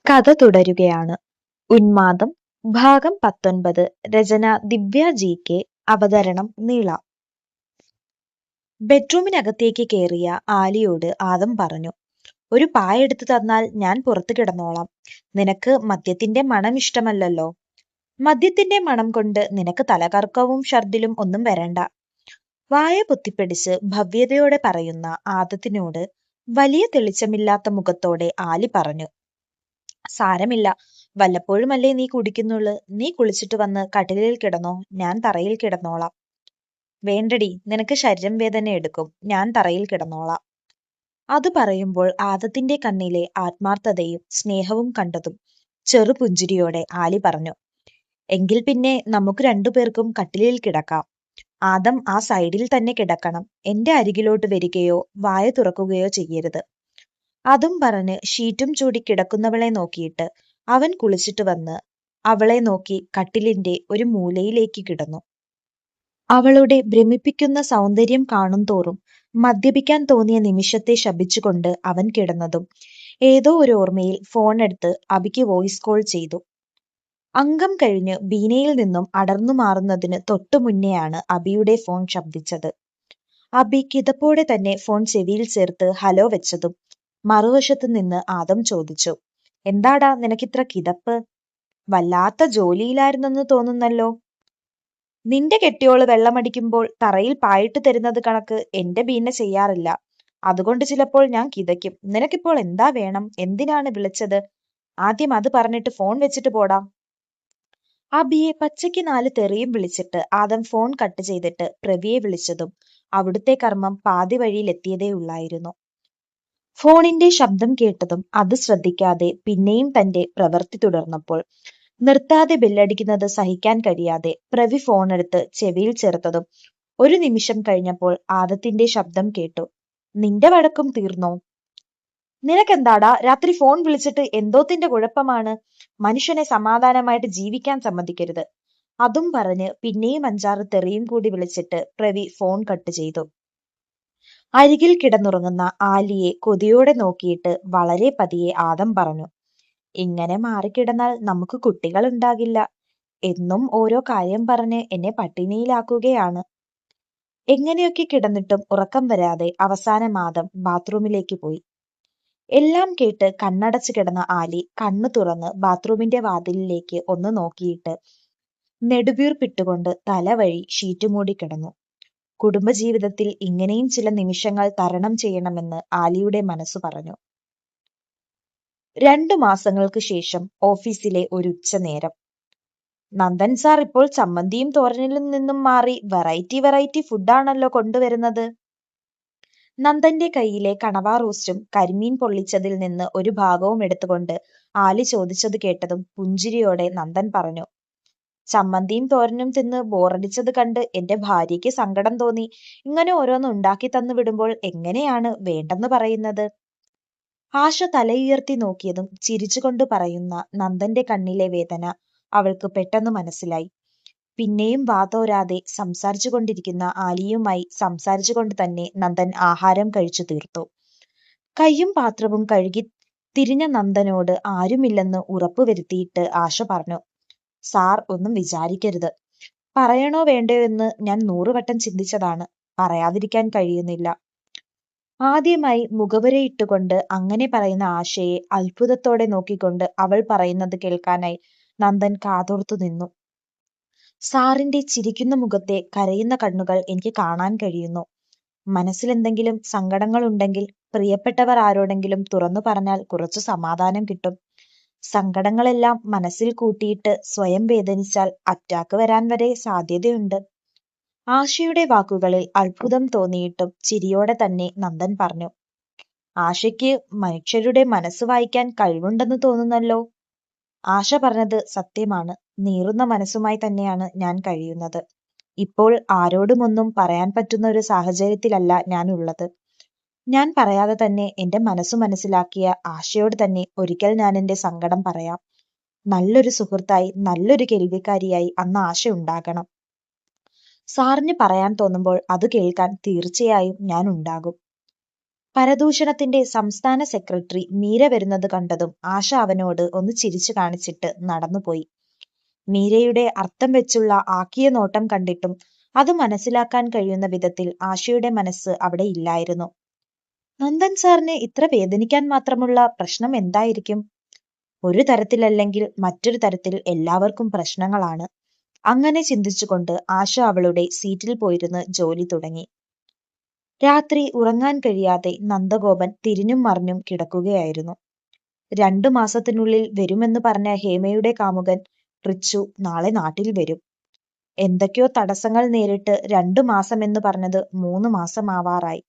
കഥ തുടരുകയാണ്. ഉന്മാദം ഭാഗം 19. രചന ദിവ്യ ജി കെ. അവതരണം നീള. ബെഡ്റൂമിനകത്തേക്ക് കയറിയ ആലിയോട് ആദം പറഞ്ഞു, ഒരു പായെടുത്തു തന്നാൽ ഞാൻ പുറത്തു കിടന്നോളാം. നിനക്ക് മദ്യത്തിന്റെ മണം ഇഷ്ടമല്ലല്ലോ. മദ്യത്തിന്റെ മണം കൊണ്ട് നിനക്ക് തലകറക്കവും ഷർദിലും ഒന്നും വരണ്ട. വായ പൊത്തിപ്പിടിച്ച് ഭവ്യതയോടെ പറയുന്ന ആദത്തിനോട് വലിയ തെളിച്ചമില്ലാത്ത മുഖത്തോടെ ആലി പറഞ്ഞു, സാരമില്ല, വല്ലപ്പോഴുമല്ലേ നീ കുടിക്കുന്നുള്ളു. നീ കുളിച്ചിട്ട് വന്ന് കട്ടിലിൽ കിടന്നോ, ഞാൻ തറയിൽ കിടന്നോളാം. വേണ്ടടി, നിനക്ക് ശരീരം വേദന എടുക്കും, ഞാൻ തറയിൽ കിടന്നോളാം. അത് പറയുമ്പോൾ ആദത്തിന്റെ കണ്ണിലെ ആത്മാർത്ഥതയും സ്നേഹവും കണ്ടതും ചെറുപുഞ്ചിരിയോടെ ആലി പറഞ്ഞു, എങ്കിൽ പിന്നെ നമുക്ക് രണ്ടുപേർക്കും കട്ടിലിൽ കിടക്കാം. ആദം ആ സൈഡിൽ തന്നെ കിടക്കണം. എന്റെ അരികിലോട്ട് വരികയോ വായ തുറക്കുകയോ ചെയ്യരുത്. അതും പറഞ്ഞ് ഷീറ്റും ചൂടി കിടക്കുന്നവളെ നോക്കിയിട്ട് അവൻ കുളിച്ചിട്ട് വന്ന് അവളെ നോക്കി കട്ടിലിന്റെ ഒരു മൂലയിലേക്ക് കിടന്നു. അവളുടെ ഭ്രമിപ്പിക്കുന്ന സൗന്ദര്യം കാണും തോറും മദ്യപിക്കാൻ തോന്നിയ നിമിഷത്തെ ശപിച്ചുകൊണ്ട് അവൻ കിടന്നതും ഏതോ ഒരു ഓർമ്മയിൽ ഫോൺ എടുത്ത് അബിക്ക് വോയിസ് കോൾ ചെയ്തു. അംഗം കഴിഞ്ഞ് ബീനയിൽ നിന്നും അടർന്നു മാറുന്നതിന് തൊട്ടു മുന്നെയാണ് അബിയുടെ ഫോൺ ശബ്ദിച്ചത്. അബി കിതപ്പോടെ തന്നെ ഫോൺ ചെവിയിൽ ചേർത്ത് ഹലോ വെച്ചതും മറുവശത്ത് നിന്ന് ആദം ചോദിച്ചു, എന്താടാ നിനക്കിത്ര കിതപ്പ്? വല്ലാത്ത ജോലിയിലായിരുന്നെന്ന് തോന്നുന്നല്ലോ. നിന്റെ കെട്ടിയോള് വെള്ളമടിക്കുമ്പോൾ തറയിൽ പായിട്ട് തരുന്നത് കണക്ക് എന്റെ ബീന ചെയ്യാറില്ല. അതുകൊണ്ട് ചിലപ്പോൾ ഞാൻ കിതയ്ക്കും. നിനക്കിപ്പോൾ എന്താ വേണം? എന്തിനാണ് വിളിച്ചത്? ആദ്യം അത് പറഞ്ഞിട്ട് ഫോൺ വെച്ചിട്ട് പോടാ. അബിയെ പച്ചയ്ക്ക് 4 തെറിയും വിളിച്ചിട്ട് ആദം ഫോൺ കട്ട് ചെയ്തിട്ട് പ്രവിയെ വിളിച്ചതും അവിടുത്തെ കർമ്മം പാതി വഴിയിലെത്തിയതേ ഉള്ളായിരുന്നു. ഫോണിന്റെ ശബ്ദം കേട്ടതും അത് ശ്രദ്ധിക്കാതെ പിന്നെയും തന്റെ പ്രവൃത്തി തുടർന്നപ്പോൾ നിർത്താതെ ബെല്ലടിക്കുന്നത് സഹിക്കാൻ കഴിയാതെ പ്രവി ഫോണെടുത്ത് ചെവിയിൽ ചേർത്തതും ഒരു നിമിഷം കഴിഞ്ഞപ്പോൾ ആദത്തിന്റെ ശബ്ദം കേട്ടു, നിന്റെ വഴക്കും തീർന്നോ? നിനക്കെന്താടാ രാത്രി ഫോൺ വിളിച്ചിട്ട് എന്തോത്തിന്റെ കുഴപ്പമാണ്? മനുഷ്യനെ സമാധാനമായിട്ട് ജീവിക്കാൻ സമ്മതിക്കരുത്. അതും പറഞ്ഞ് പിന്നെയും 5-6 തെറിയും കൂടി വിളിച്ചിട്ട് പ്രവി ഫോൺ കട്ട് ചെയ്തു. അരികിൽ കിടന്നുറങ്ങുന്ന ആലിയെ കൊതിയോടെ നോക്കിയിട്ട് വളരെ പതിയെ ആദം പറഞ്ഞു, ഇങ്ങനെ മാറിക്കിടന്നാൽ നമുക്ക് കുട്ടികൾ ഉണ്ടാകില്ല. എന്നും ഓരോ കാര്യം പറഞ്ഞ് എന്നെ പട്ടിണിയിലാക്കുകയാണ്. എങ്ങനെയൊക്കെ കിടന്നിട്ടും ഉറക്കം വരാതെ അവസാനം ആദം ബാത്റൂമിലേക്ക് പോയി. എല്ലാം കേട്ട് കണ്ണടച്ചു കിടന്ന ആലി കണ്ണു തുറന്ന് ബാത്റൂമിന്റെ വാതിലിലേക്ക് ഒന്ന് നോക്കിയിട്ട് നെടുവീർപ്പിട്ടുകൊണ്ട് തലവഴി ഷീറ്റുമൂടി കിടന്നു. കുടുംബജീവിതത്തിൽ ഇങ്ങനെയും ചില നിമിഷങ്ങൾ തരണം ചെയ്യണമെന്ന് ആലിയുടെ മനസ്സു പറഞ്ഞു. 2 മാസങ്ങൾക്ക് ശേഷം ഓഫീസിലെ ഒരു ഉച്ചനേരം. നന്ദൻ സാർ ഇപ്പോൾ ചമ്മന്തിയും തോരനിലും നിന്നും മാറി വെറൈറ്റി ഫുഡാണല്ലോ കൊണ്ടുവരുന്നത്. നന്ദന്റെ കയ്യിലെ കണവ റോസ്റ്റും കരിമീൻ പൊള്ളിച്ചതിൽ നിന്ന് ഒരു ഭാഗവും എടുത്തുകൊണ്ട് ആലി ചോദിച്ചത് കേട്ടതും പുഞ്ചിരിയോടെ നന്ദൻ പറഞ്ഞു, ചമ്മന്തിയും തോരനും തിന്ന് ബോറടിച്ചത് കണ്ട് എന്റെ ഭാര്യയ്ക്ക് സങ്കടം തോന്നി. ഇങ്ങനെ ഓരോന്ന് ഉണ്ടാക്കി തന്നു വിടുമ്പോൾ എങ്ങനെയാണ് വേണ്ടെന്ന് പറയുന്നത്? ആശ തലയുയർത്തി നോക്കിയതും ചിരിച്ചുകൊണ്ട് പറയുന്ന നന്ദന്റെ കണ്ണിലെ വേദന അവൾക്ക് പെട്ടെന്ന് മനസ്സിലായി. പിന്നെയും വാതോരാതെ സംസാരിച്ചു കൊണ്ടിരിക്കുന്ന ആലിയുമായി സംസാരിച്ചുകൊണ്ട് തന്നെ നന്ദൻ ആഹാരം കഴിച്ചു തീർത്തു. കൈയും പാത്രവും കഴുകി തിരിഞ്ഞ നന്ദനോട് ആരുമില്ലെന്ന് ഉറപ്പുവരുത്തിയിട്ട് ആശ പറഞ്ഞു, സാർ ഒന്നും വിചാരിക്കരുത്. പറയണോ വേണ്ടയോ എന്ന് ഞാൻ 100 വട്ടം ചിന്തിച്ചതാണ്. പറയാതിരിക്കാൻ കഴിയുന്നില്ല. ആദ്യമായി മുഖവുരയിട്ടുകൊണ്ട് അങ്ങനെ പറയുന്ന ആശയെ അത്ഭുതത്തോടെ നോക്കിക്കൊണ്ട് അവൾ പറയുന്നത് കേൾക്കാനായി നന്ദൻ കാതോർത്തു നിന്നു. സാറിന്റെ ചിരിക്കുന്ന മുഖത്തെ കരയുന്ന കണ്ണുകൾ എനിക്ക് കാണാൻ കഴിയുന്നു. മനസ്സിലെന്തെങ്കിലും സങ്കടങ്ങൾ ഉണ്ടെങ്കിൽ പ്രിയപ്പെട്ടവർ ആരോടെങ്കിലും തുറന്നു പറഞ്ഞാൽ കുറച്ചു സമാധാനം കിട്ടും. സങ്കടങ്ങളെല്ലാം മനസ്സിൽ കൂട്ടിയിട്ട് സ്വയം വേദനിച്ചാൽ അറ്റാക്ക് വരാൻ വരെ സാധ്യതയുണ്ട്. ആശയുടെ വാക്കുകളിൽ അത്ഭുതം തോന്നിയിട്ടും ചിരിയോടെ തന്നെ നന്ദൻ പറഞ്ഞു, ആശയ്ക്ക് മനുഷ്യരുടെ മനസ്സ് വായിക്കാൻ കഴിവുണ്ടെന്ന് തോന്നുന്നല്ലോ. ആശ പറഞ്ഞത് സത്യമാണ്. നീറുന്ന മനസ്സുമായി തന്നെയാണ് ഞാൻ കഴിയുന്നത്. ഇപ്പോൾ ആരോടുമൊന്നും പറയാൻ പറ്റുന്ന ഒരു സാഹചര്യത്തിലല്ല ഞാൻ ഉള്ളത്. ഞാൻ പറയാതെ തന്നെ എന്റെ മനസ്സു മനസ്സിലാക്കിയ ആശയോട് തന്നെ ഒരിക്കൽ ഞാൻ എന്റെ സങ്കടം പറയാം. നല്ലൊരു സുഹൃത്തായി, നല്ലൊരു കേൾവിക്കാരിയായി അന്ന് ആശ ഉണ്ടാകണം. സാറിന് പറയാൻ തോന്നുമ്പോൾ അത് കേൾക്കാൻ തീർച്ചയായും ഞാൻ ഉണ്ടാകും. പരദൂഷണത്തിന്റെ സംസ്ഥാന സെക്രട്ടറി മീര വരുന്നത് കണ്ടതും ആശ അവനോട് ഒന്ന് ചിരിച്ചു കാണിച്ചിട്ട് നടന്നുപോയി. മീരയുടെ അർത്ഥം വെച്ചുള്ള ആക്കിയ നോട്ടം കണ്ടിട്ടും അത് മനസ്സിലാക്കാൻ കഴിയുന്ന വിധത്തിൽ ആശയുടെ മനസ്സ് അവിടെ ഇല്ലായിരുന്നു. നന്ദൻ സാറിന് ഇത്ര വേദനിക്കാൻ മാത്രമുള്ള പ്രശ്നം എന്തായിരിക്കും? ഒരു തരത്തിലല്ലെങ്കിൽ മറ്റൊരു തരത്തിൽ എല്ലാവർക്കും പ്രശ്നങ്ങളാണ്. അങ്ങനെ ചിന്തിച്ചുകൊണ്ട് ആശ അവളുടെ സീറ്റിൽ പോയിരുന്ന് ജോലി തുടങ്ങി. രാത്രി ഉറങ്ങാൻ കഴിയാതെ നന്ദഗോപൻ തിരിഞ്ഞും മറിഞ്ഞും കിടക്കുകയായിരുന്നു. 2 മാസത്തിനുള്ളിൽ വരുമെന്ന് പറഞ്ഞ ഹേമയുടെ കാമുകൻ റിച്ചു നാളെ നാട്ടിൽ വരും. എന്തൊക്കെയോ തടസ്സങ്ങൾ നേരിട്ട് 2 മാസമെന്ന് പറഞ്ഞത് 3 മാസമാവാറായി.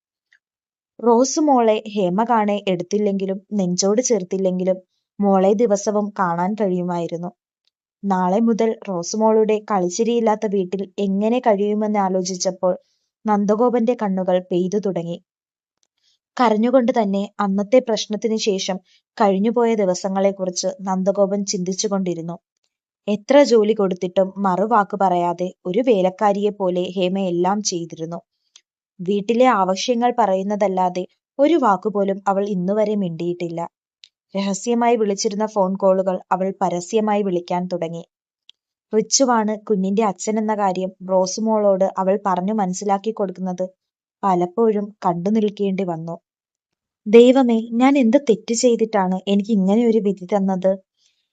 റോസ് മോളെ ഹേമ കാണെ എടുത്തില്ലെങ്കിലും നെഞ്ചോട് ചേർത്തില്ലെങ്കിലും മോളെ ദിവസവും കാണാൻ കഴിയുമായിരുന്നു. നാളെ മുതൽ റോസ് മോളുടെ കളിച്ചിരിയില്ലാത്ത വീട്ടിൽ എങ്ങനെ കഴിയുമെന്ന് ആലോചിച്ചപ്പോൾ നന്ദഗോപന്റെ കണ്ണുകൾ പെയ്തു തുടങ്ങി. കരഞ്ഞുകൊണ്ട് തന്നെ അന്നത്തെ പ്രശ്നത്തിന് ശേഷം കഴിഞ്ഞുപോയ ദിവസങ്ങളെക്കുറിച്ച് നന്ദഗോപൻ ചിന്തിച്ചുകൊണ്ടിരുന്നു. എത്ര ജോലി കൊടുത്തിട്ടും മറുവാക്ക് പറയാതെ ഒരു വേലക്കാരിയെ പോലെ ഹേമ എല്ലാം ചെയ്തിരുന്നു. വീട്ടിലെ ആവശ്യങ്ങൾ പറയുന്നതല്ലാതെ ഒരു വാക്കുപോലും അവൾ ഇന്നുവരെ മിണ്ടിയിട്ടില്ല. രഹസ്യമായി വിളിച്ചിരുന്ന ഫോൺ കോളുകൾ അവൾ പരസ്യമായി വിളിക്കാൻ തുടങ്ങി. റിച്ചുവാണ് കുഞ്ഞിന്റെ അച്ഛൻ എന്ന കാര്യം റോസ് മോളോട് അവൾ പറഞ്ഞു മനസ്സിലാക്കി കൊടുക്കുന്നത് പലപ്പോഴും കണ്ടു നിൽക്കേണ്ടി വന്നു. ദൈവമേ, ഞാൻ എന്ത് തെറ്റ് ചെയ്തിട്ടാണ് എനിക്ക് ഇങ്ങനെ ഒരു വിധി തന്നത്?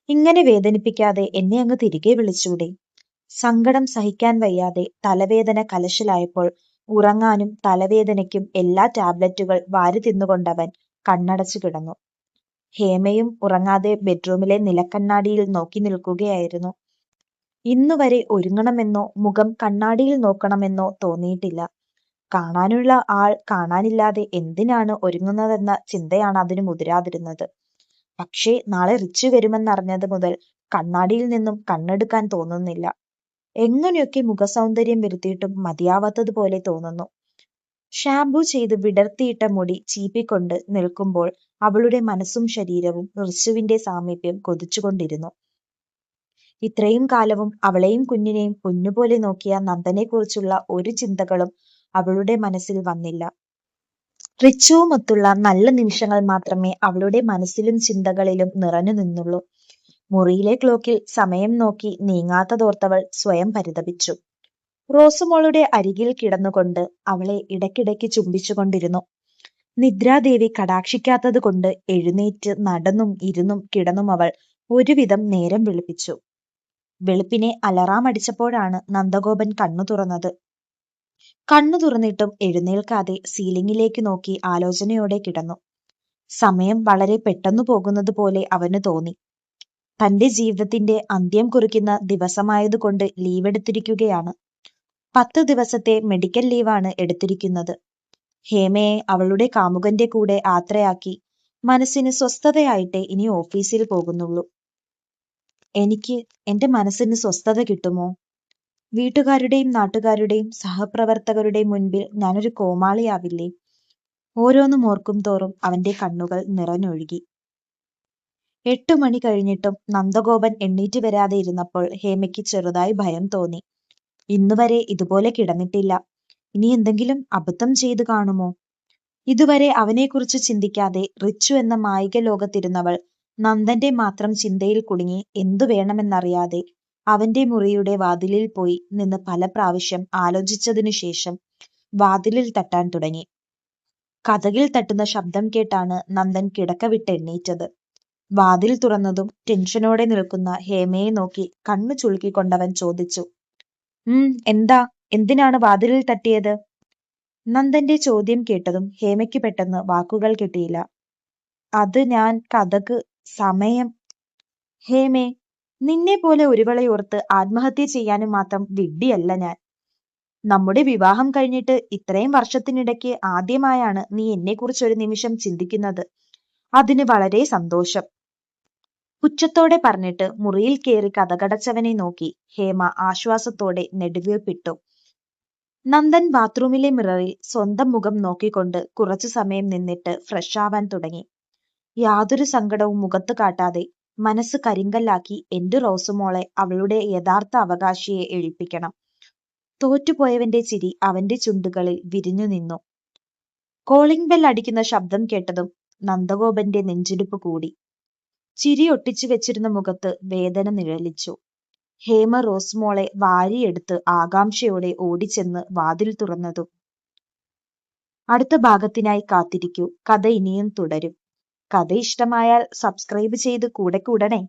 ഇങ്ങനെ വേദനിപ്പിക്കാതെ എന്നെ അങ്ങ് തിരികെ വിളിച്ചൂടെ? സങ്കടം സഹിക്കാൻ വയ്യാതെ തലവേദന കലശലായപ്പോൾ ഉറങ്ങാനും തലവേദനയ്ക്കും എല്ലാ ടാബ്ലറ്റുകൾ വാരി തിന്നുകൊണ്ടവൻ കണ്ണടച്ചു കിടന്നു. ഹേമയും ഉറങ്ങാതെ ബെഡ്റൂമിലെ നിലക്കണ്ണാടിയിൽ നോക്കി നിൽക്കുകയായിരുന്നു. ഇന്നുവരെ ഒരുങ്ങണമെന്നോ മുഖം കണ്ണാടിയിൽ നോക്കണമെന്നോ തോന്നിയിട്ടില്ല. കാണാനുള്ള ആൾ കാണാനില്ലാതെ എന്തിനാണ് ഒരുങ്ങുന്നതെന്ന ചിന്തയാണ് അതിന് മുതിരാതിരുന്നത്. പക്ഷേ നാളെ റിച്ചു വരുമെന്നറിഞ്ഞത് മുതൽ കണ്ണാടിയിൽ നിന്നും കണ്ണെടുക്കാൻ തോന്നുന്നില്ല. എങ്ങനെയൊക്കെ മുഖസൗന്ദര്യം വരുത്തിയിട്ടും മതിയാവാത്തതുപോലെ തോന്നുന്നു. ഷാംപൂ ചെയ്ത് വിടർത്തിയിട്ട മുടി ചീപ്പിക്കൊണ്ട് നിൽക്കുമ്പോൾ അവളുടെ മനസ്സും ശരീരവും റിച്ചുവിന്റെ സാമീപ്യം കൊതിച്ചുകൊണ്ടിരുന്നു. ഇത്രയും കാലവും അവളെയും കുഞ്ഞിനെയും പൊന്നുപോലെ നോക്കിയ നന്ദനെക്കുറിച്ചുള്ള ഒരു ചിന്തകളും അവളുടെ മനസ്സിൽ വന്നില്ല. റിച്ചുവുമൊത്തുള്ള നല്ല നിമിഷങ്ങൾ മാത്രമേ അവളുടെ മനസ്സിലും ചിന്തകളിലും നിറഞ്ഞു നിന്നുള്ളൂ. മുറിയിലെ ക്ലോക്കിൽ സമയം നോക്കി നീങ്ങാത്തതോർത്തവൾ സ്വയം പരിതപിച്ചു. റോസുമോളുടെ അരികിൽ കിടന്നുകൊണ്ട് അവളെ ഇടയ്ക്കിടയ്ക്ക് ചുംബിച്ചുകൊണ്ടിരുന്നു. നിദ്രാദേവി കടാക്ഷിക്കാത്തത് കൊണ്ട് എഴുന്നേറ്റ് നടന്നും ഇരുന്നും കിടന്നും അവൾ ഒരുവിധം നേരം വെളുപ്പിച്ചു. വെളുപ്പിനെ അലറാം അടിച്ചപ്പോഴാണ് നന്ദഗോപൻ കണ്ണു തുറന്നത്. കണ്ണു തുറന്നിട്ടും എഴുന്നേൽക്കാതെ സീലിംഗിലേക്ക് നോക്കി ആലോചനയോടെ കിടന്നു. സമയം വളരെ പെട്ടെന്നു പോകുന്നത് പോലെ അവന് തോന്നി. തന്റെ ജീവിതത്തിന്റെ അന്ത്യം കുറിക്കുന്ന ദിവസമായതുകൊണ്ട് ലീവ് എടുത്തിരിക്കുകയാണ്. 10 ദിവസത്തെ മെഡിക്കൽ ലീവാണ് എടുത്തിരിക്കുന്നത്. ഹേമയെ അവളുടെ കാമുകന്റെ കൂടെ യാത്രയാക്കി മനസ്സിന് സ്വസ്ഥതയായിട്ടേ ഇനി ഓഫീസിൽ പോകുന്നുള്ളൂ. എനിക്ക് എന്റെ മനസ്സിന് സ്വസ്ഥത കിട്ടുമോ? വീട്ടുകാരുടെയും നാട്ടുകാരുടെയും സഹപ്രവർത്തകരുടെയും മുൻപിൽ ഞാനൊരു കോമാളിയാവില്ലേ? ഓരോന്നും ഓർക്കും തോറും അവന്റെ കണ്ണുകൾ നിറഞ്ഞൊഴുകി. 8 മണി കഴിഞ്ഞിട്ടും നന്ദഗോപൻ എണ്ണീറ്റ് വരാതെ ഇരുന്നപ്പോൾ ഹേമയ്ക്ക് ചെറുതായി ഭയം തോന്നി. ഇന്നുവരെ ഇതുപോലെ കിടന്നിട്ടില്ല. ഇനി എന്തെങ്കിലും അബദ്ധം ചെയ്തു കാണുമോ? ഇതുവരെ അവനെക്കുറിച്ച് ചിന്തിക്കാതെ റിച്ചു എന്ന മായിക ലോകത്തിരുന്നവൾ നന്ദന്റെ മാത്രം ചിന്തയിൽ കുടുങ്ങി എന്തു വേണമെന്നറിയാതെ അവന്റെ മുറിയുടെ വാതിലിൽ പോയി നിന്ന് പല പ്രാവശ്യം ആലോചിച്ചതിനു ശേഷം വാതിലിൽ തട്ടാൻ തുടങ്ങി. കതകിൽ തട്ടുന്ന ശബ്ദം കേട്ടാണ് നന്ദൻ കിടക്ക വിട്ട് എണ്ണീറ്റത്. വാതിൽ തുറന്നതും ടെൻഷനോടെ നിൽക്കുന്ന ഹേമയെ നോക്കി കണ്ണു ചുളുക്കിക്കൊണ്ടവൻ ചോദിച്ചു, എന്താ? എന്തിനാണ് വാതിലിൽ തട്ടിയത്? നന്ദന്റെ ചോദ്യം കേട്ടതും ഹേമയ്ക്ക് പെട്ടെന്ന് വാക്കുകൾ കിട്ടിയില്ല. അത് ഞാൻ കതക് സമയം. ഹേമേ, നിന്നെ പോലെ ഒരുവളയോർത്ത് ആത്മഹത്യ ചെയ്യാനും മാത്രം വിഡ്ഢിയല്ല ഞാൻ. നമ്മുടെ വിവാഹം കഴിഞ്ഞിട്ട് ഇത്രയും വർഷത്തിനിടയ്ക്ക് ആദ്യമായാണ് നീ എന്നെക്കുറിച്ച് ഒരു നിമിഷം ചിന്തിക്കുന്നത്. അതിന് വളരെ സന്തോഷം. പുച്ഛത്തോടെ പറഞ്ഞിട്ട് മുറിയിൽ കയറി കതകടച്ചവനെ നോക്കി ഹേമ ആശ്വാസത്തോടെ നെടുവീർപ്പിട്ടു. നന്ദൻ ബാത്റൂമിലെ മിററിൽ സ്വന്തം മുഖം നോക്കിക്കൊണ്ട് കുറച്ചു സമയം നിന്നിട്ട് ഫ്രഷ് ആവാൻ തുടങ്ങി. യാതൊരു സങ്കടവും മുഖത്ത് കാട്ടാതെ മനസ്സ് കരിങ്കല്ലാക്കി എന്റെ റോസുമോളെ അവളുടെ യഥാർത്ഥ അവകാശിയെ ഏൽപ്പിക്കണം. തോറ്റുപോയവന്റെ ചിരി അവന്റെ ചുണ്ടുകളിൽ വിരിഞ്ഞു നിന്നു. കോളിംഗ് ബെൽ അടിക്കുന്ന ശബ്ദം കേട്ടതും നന്ദഗോപന്റെ നെഞ്ചിടിപ്പ് കൂടി. ചിരി ഒട്ടിച്ചു വെച്ചിരുന്ന മുഖത്ത് വേദന നിഴലിച്ചു. ഹേമ റോസ് മോളെ വാരിയെടുത്ത് ആകാംക്ഷയോടെ ഓടിച്ചെന്ന് വാതിൽ തുറന്നതും. അടുത്ത ഭാഗത്തിനായി കാത്തിരിക്കൂ. കഥ ഇനിയും തുടരും. കഥ ഇഷ്ടമായാൽ സബ്സ്ക്രൈബ് ചെയ്ത് കൂടെ കൂടണേ.